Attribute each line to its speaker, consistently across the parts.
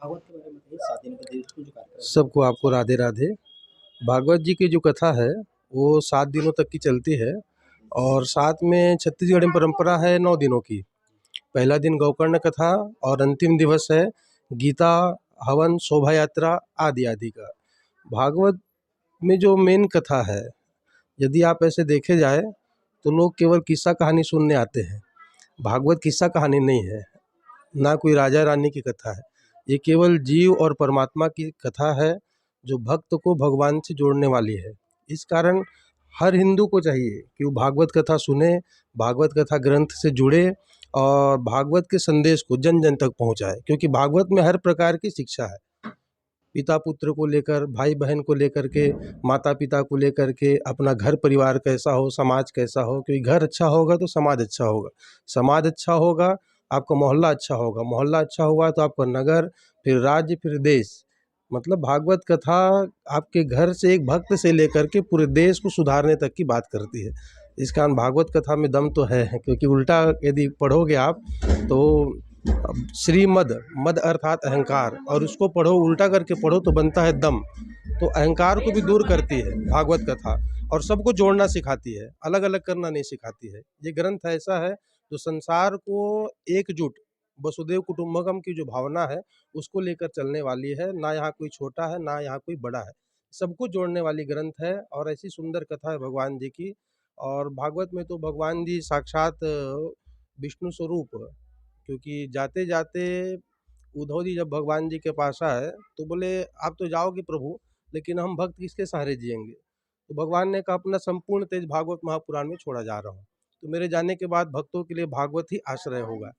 Speaker 1: भागवत के बारे में बताइए, 7 दिनों के देव जो कार्यक्रम है।
Speaker 2: सबको आपको राधे राधे। भागवत जी की जो कथा है वो 7 दिनों तक की चलती है और साथ में छत्तीसगढ़ में परंपरा है 9 दिनों की। पहला दिन गोकर्ण कथा और अंतिम दिवस है गीता, हवन, शोभा यात्रा आदि आदि का। भागवत में जो मेन कथा है, यदि आप ऐसे देखे जाए तो लोग केवल किस्सा कहानी सुनने आते हैं। भागवत किस्सा कहानी नहीं है, ना कोई राजा रानी की कथा है। ये केवल जीव और परमात्मा की कथा है जो भक्त को भगवान से जोड़ने वाली है। इस कारण हर हिंदू को चाहिए कि वो भागवत कथा सुने, भागवत कथा ग्रंथ से जुड़े और भागवत के संदेश को जन जन तक पहुंचाए, क्योंकि भागवत में हर प्रकार की शिक्षा है। पिता पुत्र को लेकर, भाई बहन को लेकर के, माता पिता को लेकर के, अपना घर परिवार कैसा हो, समाज कैसा हो, क्योंकि घर अच्छा होगा तो समाज अच्छा होगा, समाज अच्छा होगा आपका मोहल्ला अच्छा होगा, मोहल्ला अच्छा हुआ तो आपका नगर, फिर राज्य, फिर देश। मतलब भागवत कथा आपके घर से, एक भक्त से लेकर के पूरे देश को सुधारने तक की बात करती है। इस कारण भागवत कथा में दम तो है, क्योंकि उल्टा यदि पढ़ोगे आप तो श्रीमद, मद अर्थात अहंकार, और उसको पढ़ो उल्टा करके पढ़ो तो बनता है दम। तो अहंकार को भी दूर करती है भागवत कथा और सबको जोड़ना सिखाती है, अलग अलग करना नहीं सिखाती है। ये ग्रंथ ऐसा है जो संसार को एकजुट, वसुदेव कुटुंबकम की जो भावना है उसको लेकर चलने वाली है। ना यहाँ कोई छोटा है, ना यहाँ कोई बड़ा है, सबको जोड़ने वाली ग्रंथ है। और ऐसी सुंदर कथा है भगवान जी की। और भागवत में तो भगवान जी साक्षात विष्णु स्वरूप, क्योंकि जाते जाते उद्धव जी जब भगवान जी के पास आए तो बोले आप तो जाओगे प्रभु, लेकिन हम भक्त किसके सहारे जिएंगे। तो भगवान ने कहा अपना संपूर्ण तेज भागवत महापुराण में छोड़ा जा रहा हूँ, तो मेरे जाने के बाद भक्तों के लिए भागवत ही आश्रय होगा।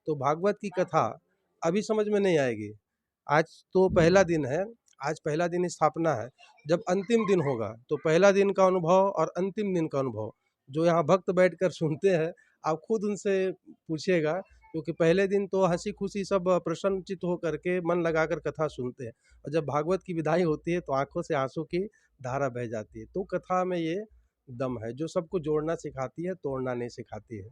Speaker 2: तो भागवत की कथा अभी समझ में नहीं आएगी। आज तो पहला दिन है, आज पहला दिन स्थापना है। जब अंतिम दिन होगा तो पहला दिन का अनुभव और अंतिम दिन का अनुभव जो यहाँ भक्त बैठकर सुनते हैं, आप खुद उनसे पूछिएगा, क्योंकि पहले दिन तो हंसी खुशी सब प्रसन्नचित होकर के मन लगाकर कथा सुनते हैं, और जब भागवत की विदाई होती है तो आंखों से आंसू की धारा बह जाती है। तो कथा में ये दम है जो सबको जोड़ना सिखाती है, तोड़ना नहीं सिखाती है।